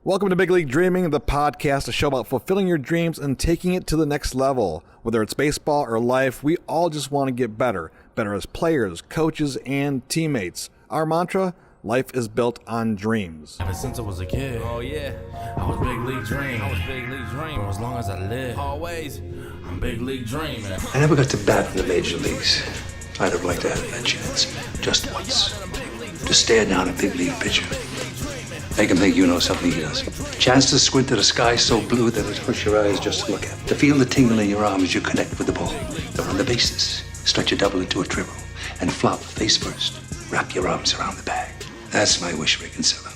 Welcome to Big League Dreaming, the podcast, a show about fulfilling your dreams and taking it to the next level. Whether it's baseball or life, we all just want to get better. Better as players, coaches, and teammates. Our mantra, life is built on dreams. Ever since I was a kid, oh yeah, I was big league dreaming. I was big league dreaming. For as long as I live, Always, I'm big league dreaming. I never got to bat in the major leagues. I'd have liked to have that chance, just once. To stare down a big league pitcher. Make him think you know something he doesn't. Chance to squint at a sky so blue that it hurts your eyes just to look at. To feel the tingle in your arm as you connect with the ball. To run the bases, stretch a double into a triple, and flop face first. Wrap your arms around the bag. That's my wish, Rick and Silla.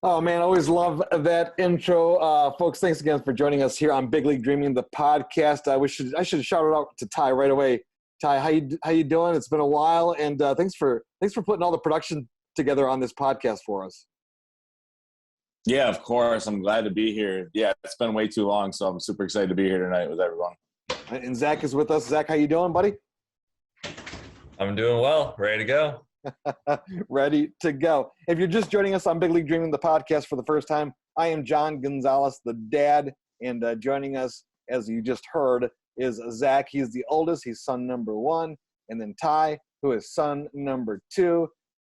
Oh man, I always love that intro. Folks, thanks again for joining us here on Big League Dreaming, the podcast. I should shout it out to Ty right away. Ty, how you doing? It's been a while, and thanks for putting all the production together on this podcast for us. Yeah, of course. I'm glad to be here. Yeah, it's been way too long, so I'm super excited to be here tonight with everyone. And Zach is with us. Zach, how you doing, buddy? I'm doing well. Ready to go. Ready to go. If you're just joining us on Big League Dreaming, the podcast for the first time, I am John Gonzalez, the dad, and joining us, as you just heard, is Zach. He's the oldest. He's son number 1. And then Ty, who is son number 2.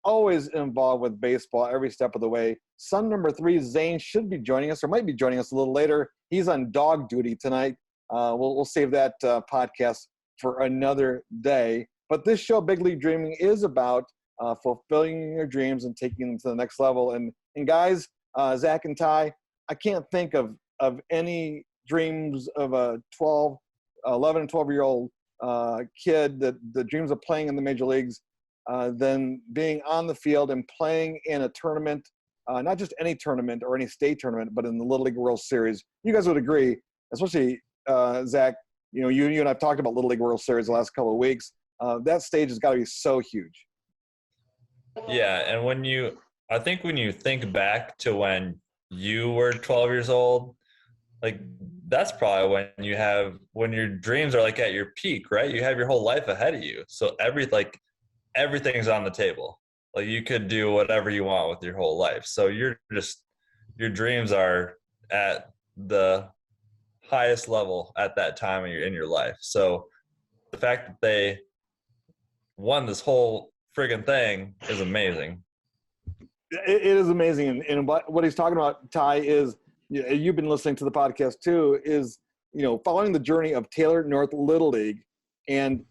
Always involved with baseball every step of the way. Son number 3, Zane, should be joining us or might be joining us a little later. He's on dog duty tonight. We'll save that podcast for another day. But this show, Big League Dreaming, is about fulfilling your dreams and taking them to the next level. And guys, Zach and Ty, I can't think of any dreams of a 11 and 12-year-old kid that the dreams of playing in the major leagues than being on the field and playing in a tournament, not just any tournament or any state tournament, but in the Little League World Series. You guys would agree, especially Zach, you and I've talked about Little League World Series the last couple of weeks. That stage has got to be so huge. Yeah, and I think when you think back to when you were 12 years old, like that's probably when your dreams are like at your peak, right? You have your whole life ahead of you. So everything's on the table. Like you could do whatever you want with your whole life. So your dreams are at the highest level at that time in your life. So the fact that they won this whole friggin' thing is amazing. It is amazing. And what he's talking about, Ty, is you've been listening to the podcast too, is, following the journey of Taylor North Little League. And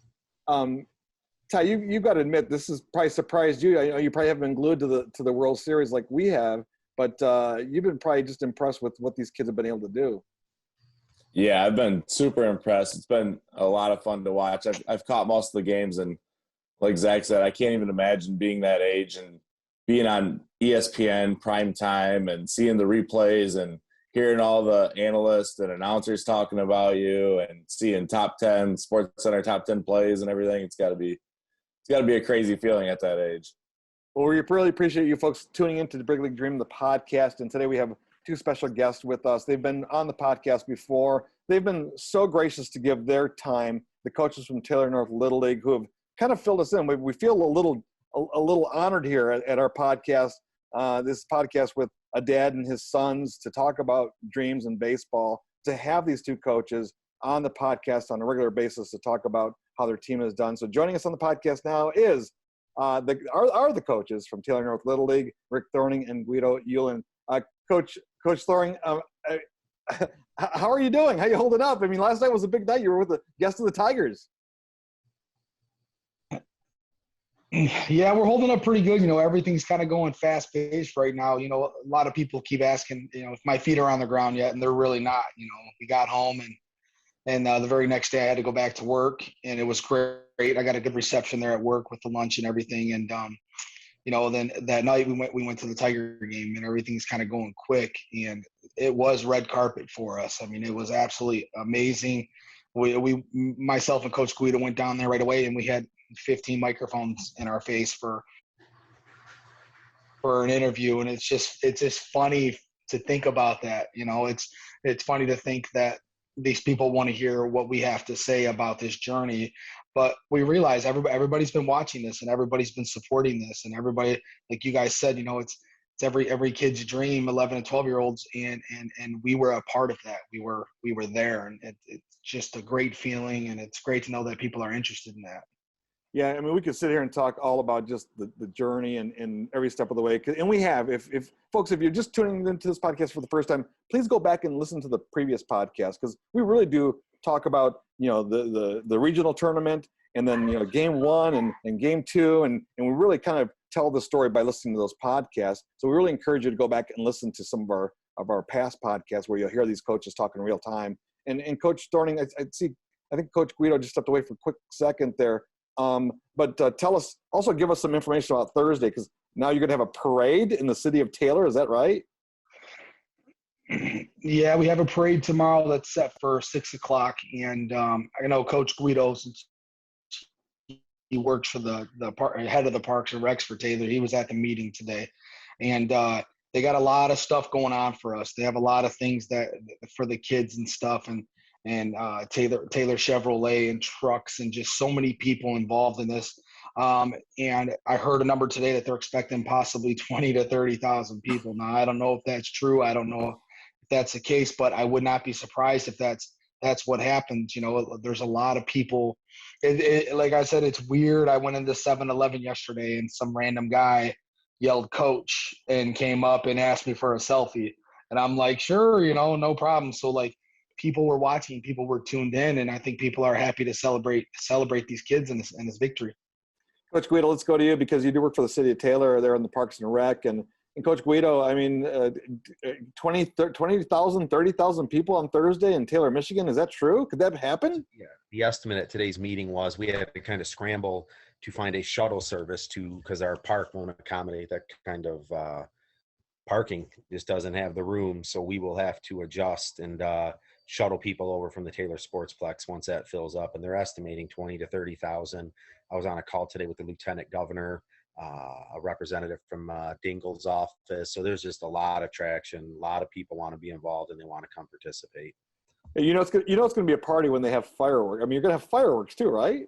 Ty, you've got to admit, this has probably surprised you. I know you probably haven't been glued to the World Series like we have, but you've been probably just impressed with what these kids have been able to do. Yeah, I've been super impressed. It's been a lot of fun to watch. I've caught most of the games, and like Zach said, I can't even imagine being that age and being on ESPN prime time and seeing the replays and hearing all the analysts and announcers talking about you and seeing top 10 Sports Center top 10 plays and everything. It's got to be a crazy feeling at that age. Well, we really appreciate you folks tuning into the Big League Dream, the podcast. And today we have 2 special guests with us. They've been on the podcast before. They've been so gracious to give their time. The coaches from Taylor North Little League, who have kind of filled us in. We feel a little honored here at our podcast. This podcast with a dad and his sons to talk about dreams and baseball. To have these 2 coaches on the podcast on a regular basis to talk about how their team has done. So joining us on the podcast now is the coaches from Taylor North Little League, Rick Thorning and Guido Ulin. Coach Thorning, how are you doing? How are you holding up? I mean, last night was a big night. You were with the guest of the Tigers. Yeah, we're holding up pretty good. Everything's kind of going fast-paced right now. A lot of people keep asking, if my feet are on the ground yet, and they're really not. We got home, and the very next day I had to go back to work, and it was great. I got a good reception there at work with the lunch and everything. And, then that night we went to the Tiger game, and everything's kind of going quick. And it was red carpet for us. I mean, it was absolutely amazing. Myself and Coach Guido went down there right away, and we had 15 microphones in our face for an interview. And it's just funny to think about that. It's funny to think that these people want to hear what we have to say about this journey, but we realize everybody's been watching this and everybody's been supporting this, and everybody, like you guys said, it's every kid's dream, 11 and 12-year-olds, and we were a part of that. We were there, and it's just a great feeling, and it's great to know that people are interested in that. Yeah, I mean, we could sit here and talk all about just the journey and every step of the way. And we have, if folks, if you're just tuning into this podcast for the first time, please go back and listen to the previous podcast, because we really do talk about, the regional tournament, and then, game 1 and game 2. And we really kind of tell the story by listening to those podcasts. So we really encourage you to go back and listen to some of our past podcasts where you'll hear these coaches talk in real time. And Coach Thorning, I think Coach Guido just stepped away for a quick second there. But give us some information about Thursday, because now you're going to have a parade in the city of Taylor. Is that right? Yeah, we have a parade tomorrow that's set for 6:00. And I know Coach Guido, since he works for the head of the Parks and Recs for Taylor, he was at the meeting today. And they got a lot of stuff going on for us. They have a lot of things that for the kids and stuff. And Taylor Chevrolet and trucks, and just so many people involved in this. And I heard a number today that they're expecting possibly 20 to 30,000 people. Now, I don't know if that's true. I don't know if that's the case, but I would not be surprised if that's what happens. There's a lot of people. Like I said, it's weird. I went into 7-Eleven yesterday, and some random guy yelled "Coach" and came up and asked me for a selfie. And I'm like, sure, no problem. So, like, people were watching, people were tuned in, and I think people are happy to celebrate these kids and this victory. Coach Guido, let's go to you, because you do work for the city of Taylor there in the Parks and Rec. And Coach Guido, I mean, 20,000, 30,000 people on Thursday in Taylor, Michigan. Is that true? Could that happen? Yeah. The estimate at today's meeting was we had to kind of scramble to find a shuttle service because our park won't accommodate that kind of parking. Just doesn't have the room. So we will have to adjust and shuttle people over from the Taylor Sportsplex once that fills up. And they're estimating 20 to 30,000. I was on a call today with the Lieutenant Governor, a representative from Dingle's office. So there's just a lot of traction. A lot of people want to be involved, and they want to come participate. It's going to be a party when they have fireworks. I mean, you're going to have fireworks too, right?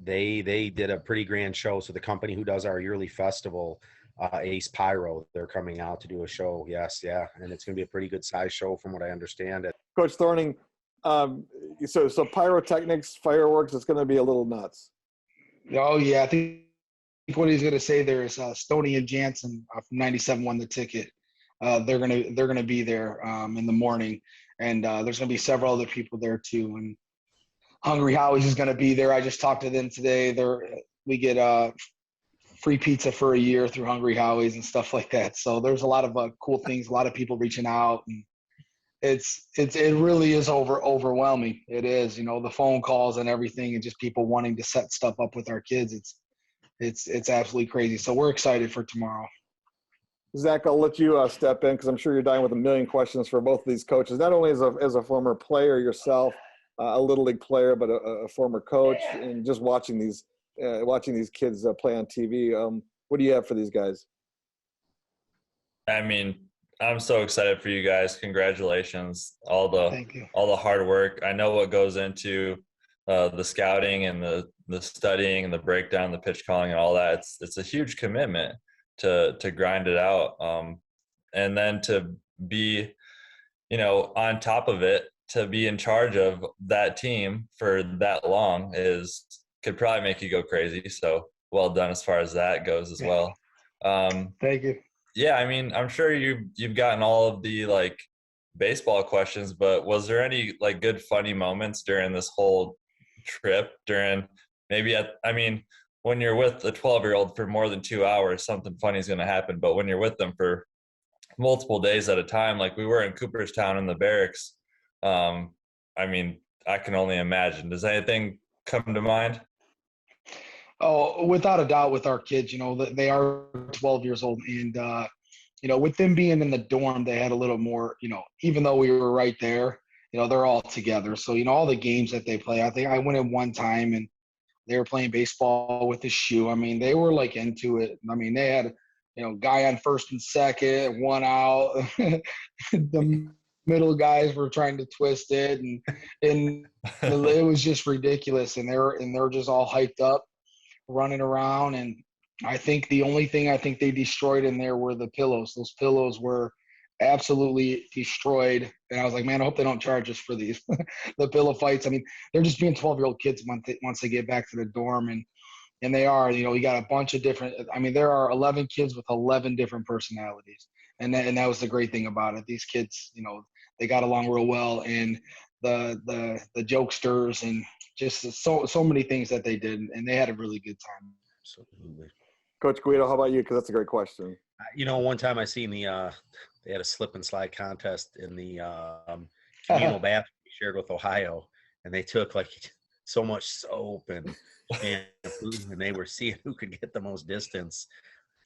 They did a pretty grand show. So the company who does our yearly festival, Ace Pyro, they're coming out to do a show. Yes, yeah, and it's going to be a pretty good size show from what I understand. Coach Thorning, so pyrotechnics, fireworks, it's going to be a little nuts. Oh yeah, I think what he's going to say there is Stoney and Jansen from 97 won the ticket. They're gonna be there in the morning, and there's going to be several other people there too. And Hungry Howie's is going to be there. I just talked to them today. We get free pizza for a year through Hungry Howie's and stuff like that. So there's a lot of cool things. A lot of people reaching out, and it really is overwhelming. It is, the phone calls and everything, and just people wanting to set stuff up with our kids. It's absolutely crazy. So we're excited for tomorrow. Zach, I'll let you step in, because I'm sure you're dying with a million questions for both of these coaches, not only as a former player yourself, a Little League player, but a former coach, and just watching these kids play on TV. What do you have for these guys? I mean, I'm so excited for you guys. Congratulations. Thank you. All the hard work. I know what goes into the scouting and the studying and the breakdown, the pitch calling and all that. It's a huge commitment to grind it out. And then to be, on top of it, to be in charge of that team for that long could probably make you go crazy. So well done as far as that goes as well. Thank you. Yeah, I mean, I'm sure you've gotten all of the baseball questions, but was there any good funny moments during this whole trip? During when you're with a 12-year-old for more than 2 hours, something funny is going to happen. But when you're with them for multiple days at a time, like we were in Cooperstown in the barracks, I can only imagine. Does anything come to mind? Oh, without a doubt, with our kids, they are 12 years old, and with them being in the dorm, they had a little more, even though we were right there, they're all together. So all the games that they play, I think I went in one time and they were playing baseball with the shoe. I mean, they were into it. I mean, they had guy on first and second, one out. The middle guys were trying to twist it, and it was just ridiculous. And they're just all hyped up, running around, and I think the only thing I think they destroyed in there were the pillows. Those pillows were absolutely destroyed. And I was like, man, I hope they don't charge us for these, the pillow fights. I mean, they're just being 12-year-old kids once they get back to the dorm. And they are, we got a bunch of different, I mean, there are 11 kids with 11 different personalities. And that was the great thing about it. These kids, they got along real well. And the jokesters and just so many things that they did. And they had a really good time. Absolutely. Coach Guido, how about you? Because that's a great question. One time I seen they had a slip and slide contest in the communal bathroom we shared with Ohio, and they took like so much soap and food, and they were seeing who could get the most distance.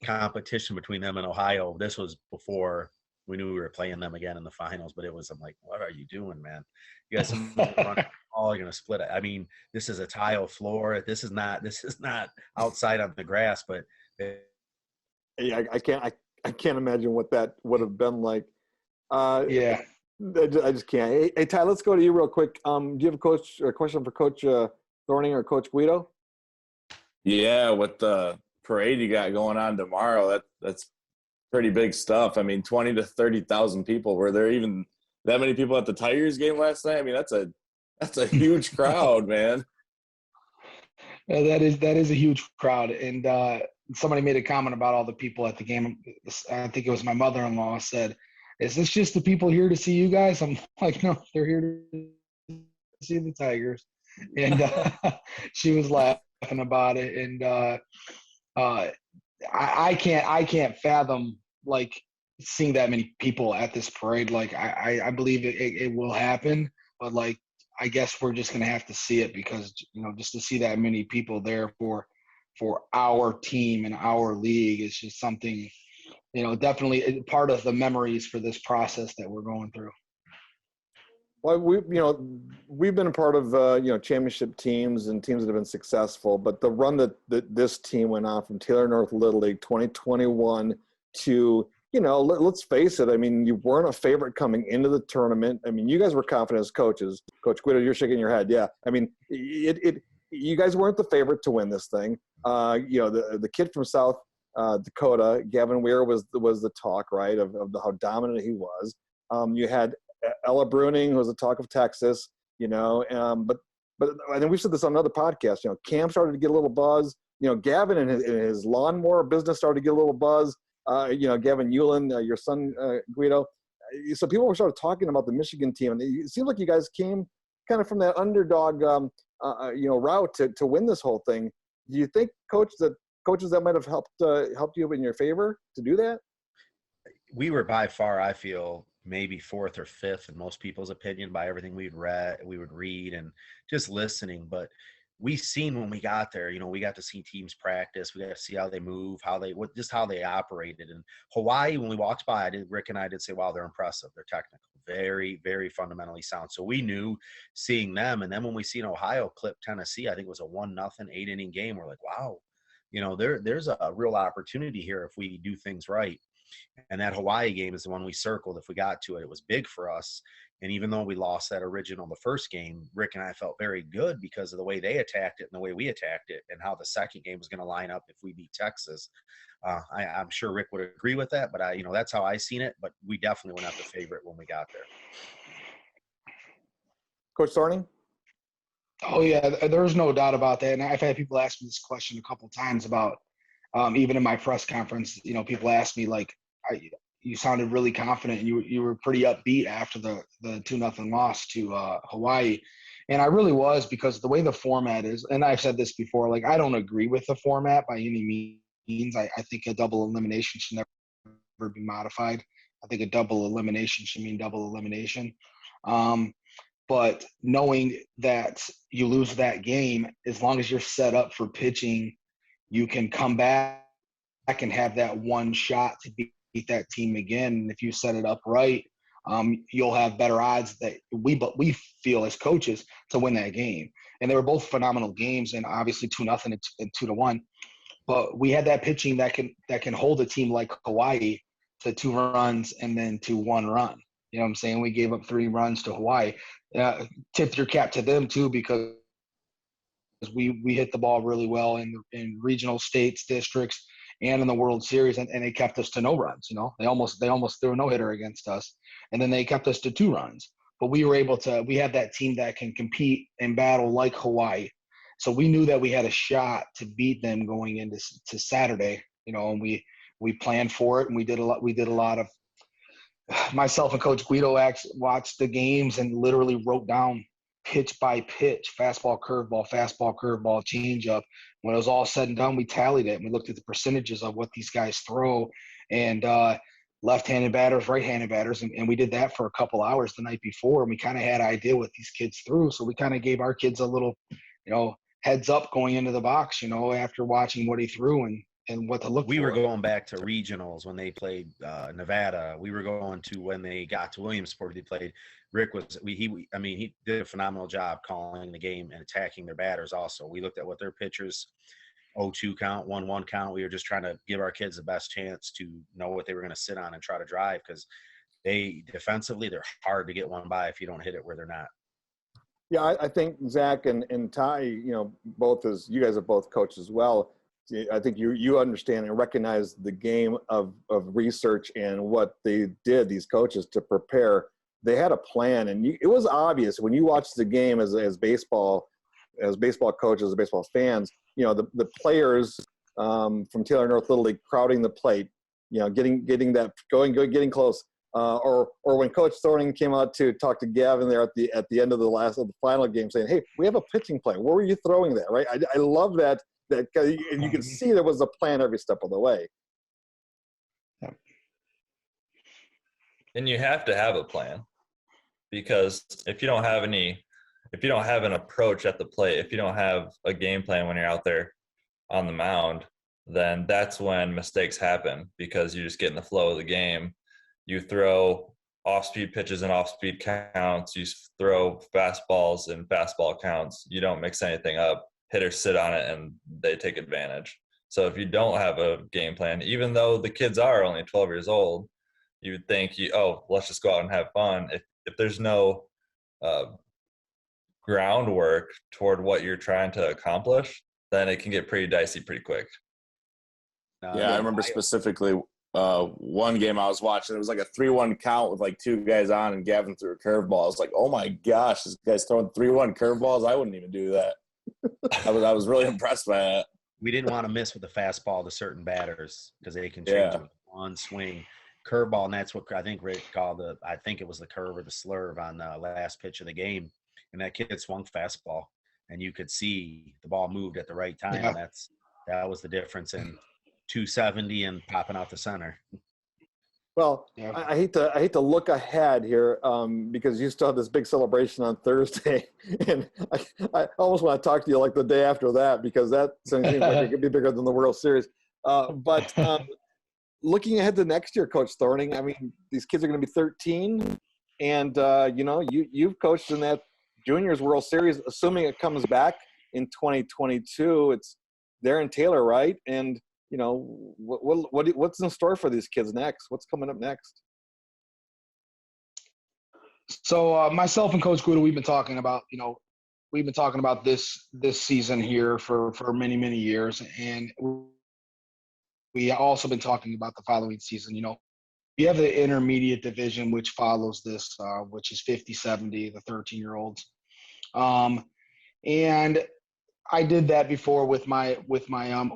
Competition between them and Ohio. This was before we knew we were playing them again in the finals, but I'm like, what are you doing, man? You guys are all going to split it. I mean, this is a tile floor. This is not outside on the grass, but yeah, I can't imagine what that would have been like. Yeah. I just can't. Hey, Ty, let's go to you real quick. Do you have a question for Coach Thorning or Coach Guido? Yeah, with the parade you got going on tomorrow, that's pretty big stuff. I mean, 20 to 30,000 people. Were there even that many people at the Tigers game last night? I mean, that's a huge crowd, man. That is a huge crowd. And somebody made a comment about all the people at the game. I think it was my mother-in-law said, "Is this just the people here to see you guys?" I'm like, "No, they're here to see the Tigers." And she was laughing about it. And I can't fathom like seeing that many people at this parade. Like I believe it will happen, but like I guess we're just gonna have to see it because just to see that many people there for our team and our league is just something definitely part of the memories for this process that we're going through. Well, we've been a part of championship teams and teams that have been successful, but the run that this team went on from Taylor North Little League 2021 to let's face it. I mean, you weren't a favorite coming into the tournament. I mean, you guys were confident as coaches. Coach Guido, you're shaking your head. Yeah, I mean, you guys weren't the favorite to win this thing. The kid from South Dakota, Gavin Weir, was the talk, right, of how dominant he was. You had Ella Bruning, who was the talk of Texas, but I think we said this on another podcast. Cam started to get a little buzz. Gavin and his lawnmower business started to get a little buzz. Gavin Ulin, your son Guido. So people were sort of talking about the Michigan team, and it seemed like you guys came kind of from that underdog, route to win this whole thing. Do you think, coaches that might have helped you in your favor to do that? We were by far, I feel, maybe fourth or fifth in most people's opinion by everything we would read and just listening. But we seen when we got there, we got to see teams practice. We got to see how they move, how they operated. And Hawaii, when we walked by, Rick and I did say, wow, they're impressive. They're technical, very, very fundamentally sound. So we knew seeing them. And then when we seen Ohio clip Tennessee, I think it was a 1-0 8-inning game. We're like, wow, there's a real opportunity here if we do things right. And that Hawaii game is the one we circled. If we got to it, it was big for us. And even though we lost the first game, Rick and I felt very good because of the way they attacked it and the way we attacked it and how the second game was going to line up if we beat Texas. I'm sure Rick would agree with that, but that's how I seen it. But we definitely were not the favorite when we got there. Coach Thorning? Oh yeah, there's no doubt about that. And I've had people ask me this question a couple of times about even in my press conference. People ask me like, you sounded really confident and you were pretty upbeat after the 2-0 loss to Hawaii. And I really was, because the way the format is, and I've said this before, like I don't agree with the format by any means. I think a double elimination should never be modified. I think a double elimination should mean double elimination. But knowing that you lose that game, as long as you're set up for pitching, you can come back and have that one shot to beat that team again. And if you set it up right, you'll have better odds that we feel as coaches to win that game. And they were both phenomenal games, and obviously 2-0 and 2-1. But we had that pitching that can hold a team like Hawaii to 2 runs and then to 1 run. You know what I'm saying? We gave up 3 runs to Hawaii. Tip your cap to them too, because we hit the ball really well in regional, states, districts, and in the World Series, and they kept us to no runs. They almost threw a no-hitter against us, and then they kept us to 2 runs. But we were able to. We had that team that can compete and battle like Hawaii, so we knew that we had a shot to beat them going into Saturday. And we planned for it, and we did a lot of. Myself and Coach Guido watched the games and literally wrote down pitch by pitch, fastball, curveball, changeup. When it was all said and done, we tallied it and we looked at the percentages of what these guys throw, and left-handed batters, right-handed batters, and we did that for a couple hours the night before, and we kind of had an idea what these kids threw. So we kind of gave our kids a little, heads up going into the box, after watching what he threw and what to look for. We were going back to regionals when they played Nevada. We were going to when they got to Williamsport. They played. Rick he did a phenomenal job calling the game and attacking their batters. Also, we looked at what their pitchers, 0-2 count, 1-1 count. We were just trying to give our kids the best chance to know what they were going to sit on and try to drive, because they defensively they're hard to get one by if you don't hit it where they're not. Yeah, I think Zach and Ty, both as you guys are both coached as well. I think you understand and recognize the game of research and what they did, these coaches, to prepare. They had a plan, and it was obvious when you watched the game as baseball coaches, as baseball fans. The players from Taylor North Little League crowding the plate, getting that going, getting close. Or when Coach Thorning came out to talk to Gavin there at the end of the final game, saying, "Hey, we have a pitching plan. Where were you throwing that?" Right? I love that, and you can see there was a plan every step of the way. And you have to have a plan, because if you don't have an approach at the plate, if you don't have a game plan when you're out there on the mound, then that's when mistakes happen, because you just get in the flow of the game. You throw off-speed pitches and off-speed counts. You throw fastballs and fastball counts. You don't mix anything up. Hitters sit on it and they take advantage. So if you don't have a game plan, even though the kids are only 12 years old, you would think, let's just go out and have fun. If there's no groundwork toward what you're trying to accomplish, then it can get pretty dicey pretty quick. I remember specifically one game I was watching. It was like a 3-1 count with like 2 guys on, and Gavin threw a curveball. I was like, oh my gosh, this guy's throwing 3-1 curveballs. I wouldn't even do that. I was really impressed by that. We didn't want to miss with the fastball to certain batters, because they can change it with one swing. Curveball, and that's what I think Rick called I think it was the curve or the slurve on the last pitch of the game, and that kid swung fastball, and you could see the ball moved at the right time. Yeah. That was the difference in 270 and popping out the center. Well, yeah. I hate to look ahead here because you still have this big celebration on Thursday, and I almost want to talk to you like the day after that, because that seems like it could be bigger than the World Series. But looking ahead to next year, Coach Thorning, I mean, these kids are going to be 13, and you've coached in that Juniors World Series. Assuming it comes back in 2022, they're in Taylor, right? And what's in store for these kids next? What's coming up next? So myself and Coach Guido, we've been talking about this season here for many, many years, and we also been talking about the following season. We have the intermediate division, which follows this, which is 50-70, the 13-year-olds, and I did that before with my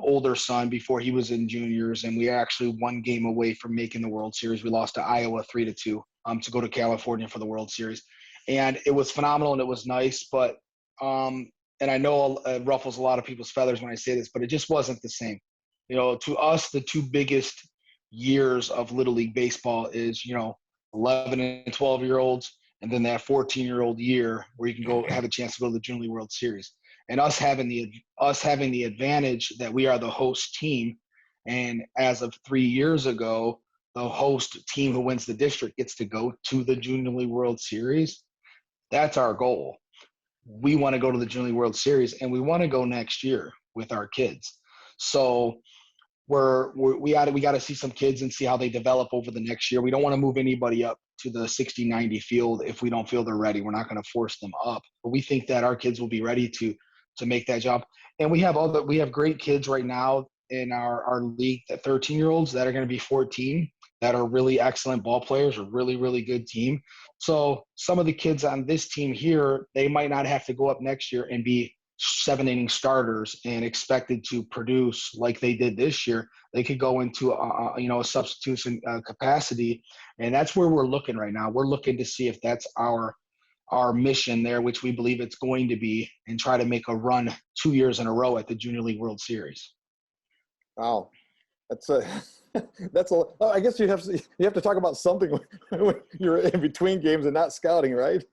older son before he was in juniors, and we are actually 1 game away from making the World Series. We lost to Iowa 3-2 to go to California for the World Series, and it was phenomenal and it was nice. But and I know it ruffles a lot of people's feathers when I say this, but it just wasn't the same. To us, the 2 biggest years of Little League baseball is 11 and 12-year-olds, and then that 14-year-old year where you can go have a chance to go to the Junior League World Series. And us having the advantage that we are the host team, and as of 3 years ago, the host team who wins the district gets to go to the Junior League World Series. That's our goal. We want to go to the Junior League World Series, and we want to go next year with our kids. So we got to see some kids and see how they develop over the next year. We don't want to move anybody up to the 60-90 field if we don't feel they're ready. We're not going to force them up, but we think that our kids will be ready to to make that jump. And we have great kids right now in our league, that 13-year-olds that are going to be 14 that are really excellent ball players, a really, really good team. So some of the kids on this team here, they might not have to go up next year and be 7-inning starters and expected to produce like they did this year. They could go into a substitution capacity, and that's where we're looking right now. We're looking to see if that's our mission there, which we believe it's going to be, and try to make a run 2 years in a row at the Junior League World Series. Wow, that's I guess you have to talk about something when you're in between games and not scouting, right?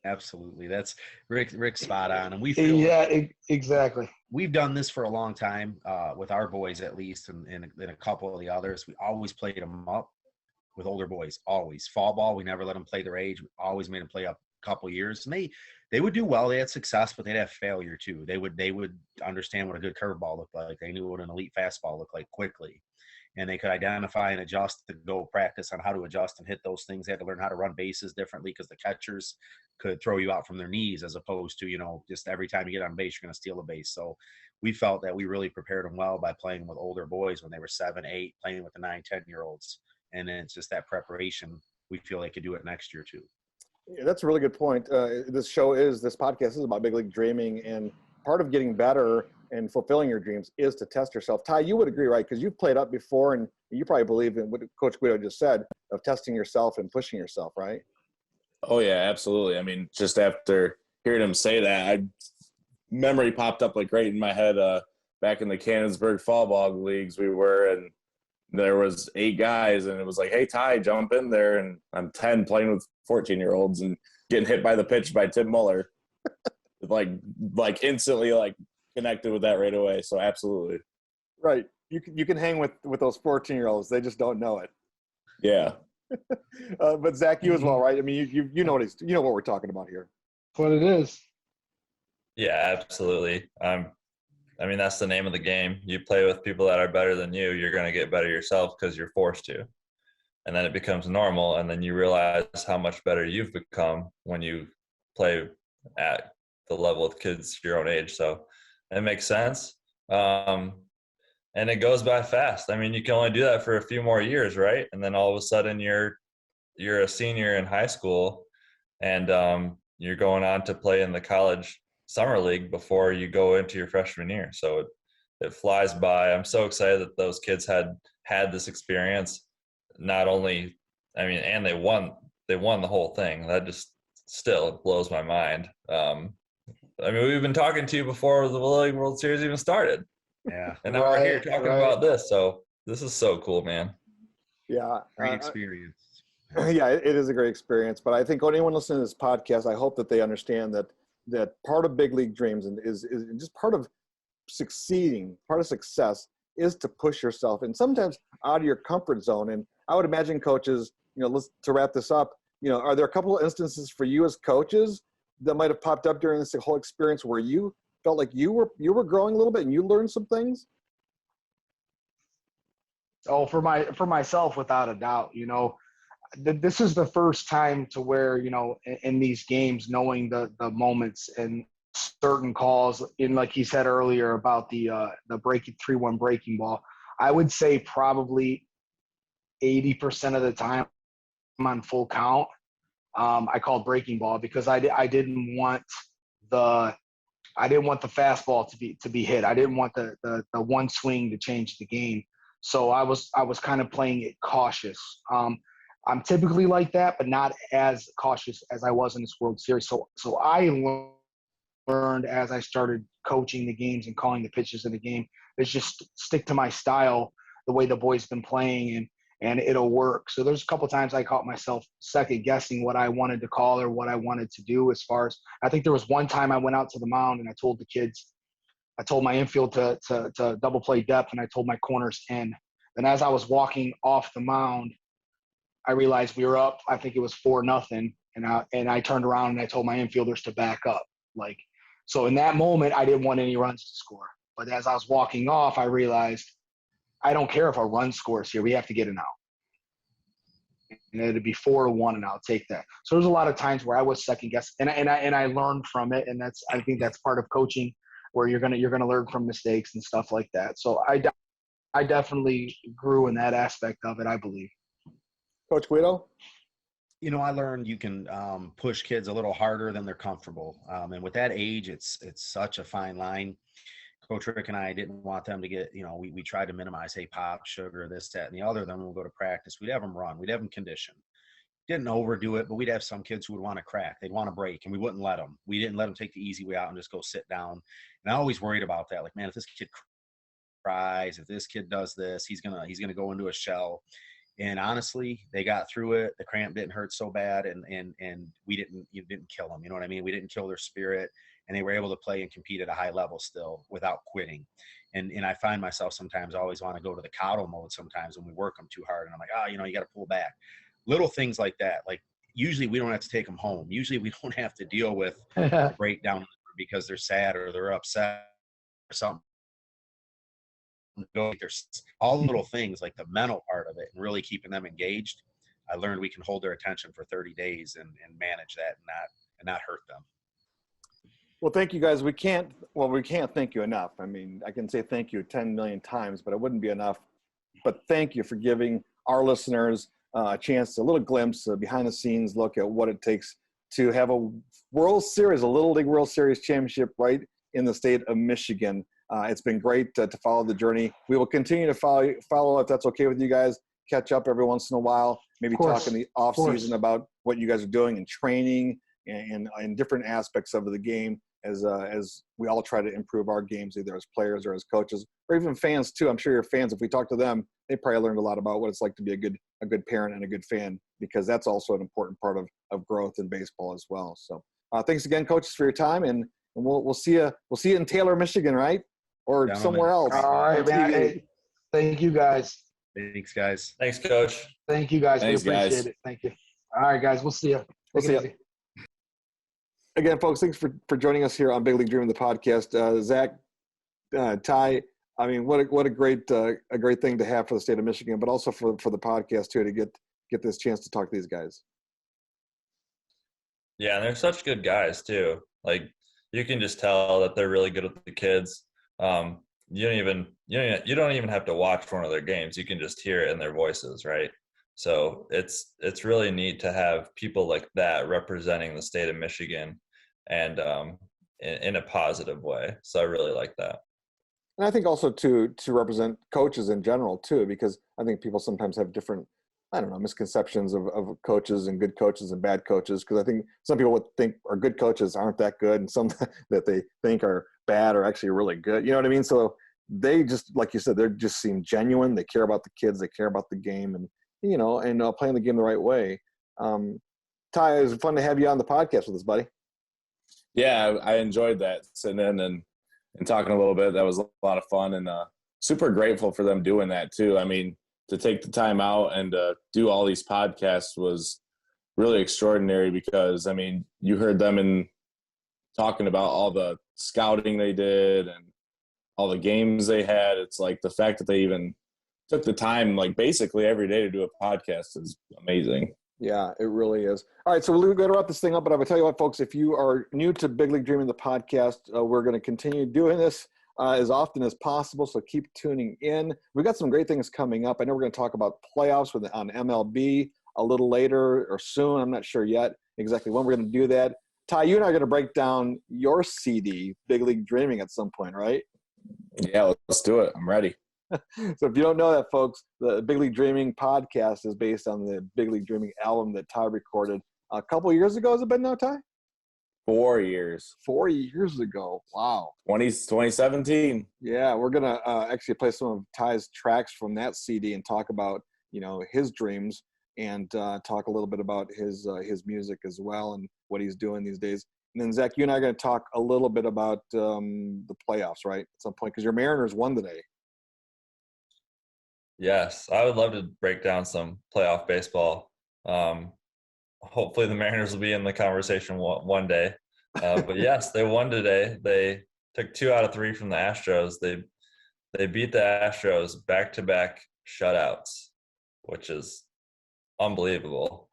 Absolutely. That's Rick's spot on. And we feel exactly. We've done this for a long time with our boys, at least, and a couple of the others. We always played them up with older boys, always. Fall ball, we never let them play their age. We always made them play up a couple of years. And they would do well. They had success, but they'd have failure too. They would understand what a good curveball looked like. They knew what an elite fastball looked like quickly. And they could identify and adjust to go practice on how to adjust and hit those things. They had to learn how to run bases differently because the catchers could throw you out from their knees, as opposed to, just every time you get on base, you're going to steal a base. So we felt that we really prepared them well by playing with older boys when they were 7, 8, playing with the 9, 10-year-olds. And then it's just that preparation. We feel they could do it next year too. Yeah, that's a really good point. This podcast is about big league dreaming, and part of getting better and fulfilling your dreams is to test yourself. Ty, you would agree, right? Because you've played up before, and you probably believe in what Coach Guido just said of testing yourself and pushing yourself, right? Oh yeah, absolutely. I mean, just after hearing him say that, memory popped up like right in my head. Back in the Cannonsburg Fall Ball leagues, and there was 8 guys, and it was like, "Hey Ty, jump in there." And I'm 10 playing with 14-year-olds and getting hit by the pitch by Tim Muller, like instantly connected with that right away. So absolutely, right. You can hang with those 14-year-olds. They just don't know it. Yeah. But Zach, you as well, right? I mean, you know what we're talking about here. What it is. Yeah, absolutely. I mean, that's the name of the game. You play with people that are better than you, you're going to get better yourself because you're forced to. And then it becomes normal, and then you realize how much better you've become when you play at the level of kids your own age. So it makes sense. And it goes by fast. I mean, you can only do that for a few more years, right? And then all of a sudden you're a senior in high school, and you're going on to play in the college summer league before you go into your freshman year. So it flies by. I'm so excited that those kids had this experience. Not only, I mean, and they won the whole thing. That just still blows my mind. I mean, we've been talking to you before the Little League World Series even started. Yeah. And now we're here talking about this. So this is so cool, man. Yeah. Great experience. Yeah, it is a great experience. But I think anyone listening to this podcast, I hope that they understand that part of big league dreams is just part of succeeding, part of success is to push yourself, and sometimes out of your comfort zone. And I would imagine coaches, to wrap this up, are there a couple of instances for you as coaches that might have popped up during this whole experience where you felt like you were growing a little bit and you learned some things? Oh, for myself, without a doubt, this is the first time to where, in these games, knowing the moments and certain calls, in like he said earlier about the 3-1 breaking ball, I would say probably 80% of the time I'm on full count. I called breaking ball because I didn't want the fastball to be hit. I didn't want the one swing to change the game. So I was kind of playing it cautious. I'm typically like that, but not as cautious as I was in this World Series. So I learned as I started coaching the games and calling the pitches in the game is just stick to my style, the way the boys been playing, and it'll work. So there's a couple times I caught myself second guessing what I wanted to call or what I wanted to do. As far as, I think there was one time I went out to the mound and I told the kids, I told my infield to double play depth, and I told my corners in. And as I was walking off the mound, I realized we were up. I think it was 4-0, and I turned around and I told my infielders to back up. So in that moment, I didn't want any runs to score. But as I was walking off, I realized I don't care if a run scores here. We have to get an out. and it'd be 4-1, and I'll take that. So there's a lot of times where I was second guessing, and I learned from it, and I think that's part of coaching, where you're gonna learn from mistakes and stuff like that. So I definitely grew in that aspect of it, I believe. Coach Guido? I learned you can push kids a little harder than they're comfortable. And with that age, it's such a fine line. Coach Rick and I didn't want them to get, we tried to minimize, hey, pop, sugar, this, that, and the other. Then we'll go to practice. We'd have them run. We'd have them condition. Didn't overdo it, but we'd have some kids who would want to crack. They'd want to break, and we wouldn't let them. We didn't let them take the easy way out and just go sit down. And I always worried about that. Like, man, if this kid cries, if this kid does this, he's gonna go into a shell. And honestly, they got through it. The cramp didn't hurt so bad, and we didn't kill them. You know what I mean? We didn't kill their spirit, and they were able to play and compete at a high level still without quitting. And I find myself sometimes always want to go to the coddle mode sometimes when we work them too hard, and I'm like, you got to pull back. Little things like that. Like, usually we don't have to take them home. Usually we don't have to deal with a breakdown because they're sad or they're upset or something. There's all the little things like the mental part of it and really keeping them engaged. I learned we can hold their attention for 30 days and manage that and not hurt them. Well, thank you guys. We can't thank you enough. I mean, I can say thank you 10 million times, but it wouldn't be enough. But thank you for giving our listeners a chance, a little glimpse, a behind the scenes look at what it takes to have a World Series, a Little League World Series championship right in the state of Michigan. It's been great to follow the journey. We will continue to follow if that's okay with you guys. Catch up every once in a while, maybe talk in the off season about what you guys are doing in training and different aspects of the game as we all try to improve our games, either as players or as coaches, or even fans too. I'm sure your fans, if we talk to them, they probably learned a lot about what it's like to be a good parent and a good fan, because that's also an important part of growth in baseball as well. So thanks again, coaches, for your time, and we'll see you in Taylor, Michigan, right? Or somewhere else. All right, man. Hey, thank you, guys. Thanks, guys. Thanks, Coach. Thank you, guys. Thanks, we appreciate guys. it. Thank you. All right, guys. We'll see you. We'll see you. Again, folks, thanks for joining us here on Big League Dreaming, the podcast. Zach, Ty, I mean, what a great thing to have for the state of Michigan, but also for the podcast too, to get this chance to talk to these guys. Yeah, and they're such good guys too. Like, you can just tell that they're really good with the kids. You don't even have to watch one of their games. You can just hear it in their voices, right? So it's really neat to have people like that representing the state of Michigan, and in a positive way. So I really like that. And I think also to represent coaches in general too, because I think people sometimes have different, misconceptions of coaches and good coaches and bad coaches. Because I think some people would think are good coaches aren't that good, and some that they think are bad are actually really good. You know what I mean? So they just, like you said, they just seem genuine. They care about the kids. They care about the game, and playing the game the right way. Ty, it was fun to have you on the podcast with us, buddy. Yeah, I enjoyed that, sitting in and talking a little bit. That was a lot of fun, and super grateful for them doing that too. I mean, to take the time out and do all these podcasts was really extraordinary, because, I mean, you heard them talking about all the scouting they did and all the games they had. It's like the fact that they even took the time, like, basically every day to do a podcast is amazing. Yeah, it really is. All right, so we're going to wrap this thing up, but I will tell you what, folks, if you are new to Big League Dreaming, the podcast, we're going to continue doing this as often as possible, so keep tuning in. We've got some great things coming up. I know we're going to talk about playoffs on MLB a little later or soon. I'm not sure yet exactly when we're going to do that. Ty, you and I are going to break down your CD, Big League Dreaming, at some point, right? Yeah, let's do it. I'm ready. So if you don't know that, folks, the Big League Dreaming podcast is based on the Big League Dreaming album that Ty recorded a couple years ago. Has it been now, Ty? 4 years. 4 years ago. Wow. 2017. Yeah, we're going to actually play some of Ty's tracks from that CD and talk about, his dreams, and talk a little bit about his music as well and what he's doing these days. And then, Zach, you and I are going to talk a little bit about the playoffs, right, at some point, because your Mariners won today. Yes, I would love to break down some playoff baseball. Hopefully the Mariners will be in the conversation one day. But yes, they won today. They took 2 out of 3 from the Astros. They beat the Astros back-to-back shutouts, which is unbelievable.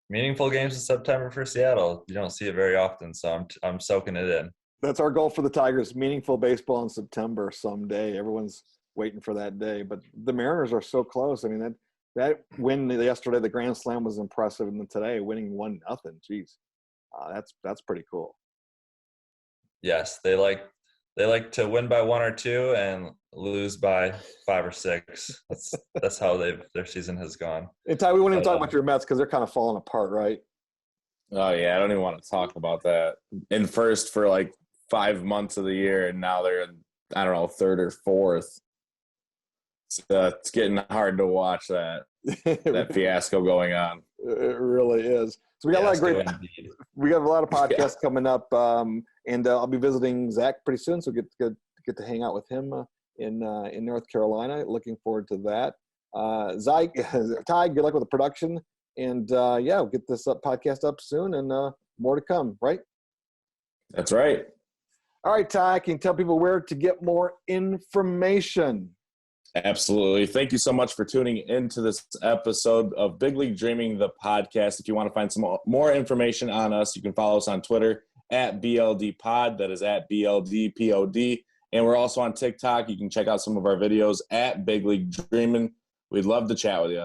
Meaningful games in September for Seattle. You don't see it very often, so I'm soaking it in. That's our goal for the Tigers, meaningful baseball in September someday. Everyone's waiting for that day. But the Mariners are so close. I mean, that win yesterday, the Grand Slam was impressive. And then today, winning 1-0. Jeez, that's pretty cool. Yes, they like to win by 1 or 2 and lose by 5 or 6. That's how their season has gone. And Ty, we won't even talk about your Mets because they're kind of falling apart, right? Oh yeah, I don't even want to talk about that. In first for like 5 months of the year, and now they're in, I don't know, third or fourth. It's getting hard to watch that fiasco going on. It really is. So we got a lot of we got a lot of podcasts coming up, and I'll be visiting Zach pretty soon, so get to hang out with him in North Carolina. Looking forward to that. Zach, Ty, good luck with the production, and we'll get this podcast up soon, and more to come. Right? That's right. All right, Ty, can you tell people where to get more information? Absolutely. Thank you so much for tuning into this episode of Big League Dreaming, the podcast. If you want to find some more information on us, you can follow us on Twitter at BLDpod. That is at BLDPOD. And we're also on TikTok. You can check out some of our videos at Big League Dreaming. We'd love to chat with you.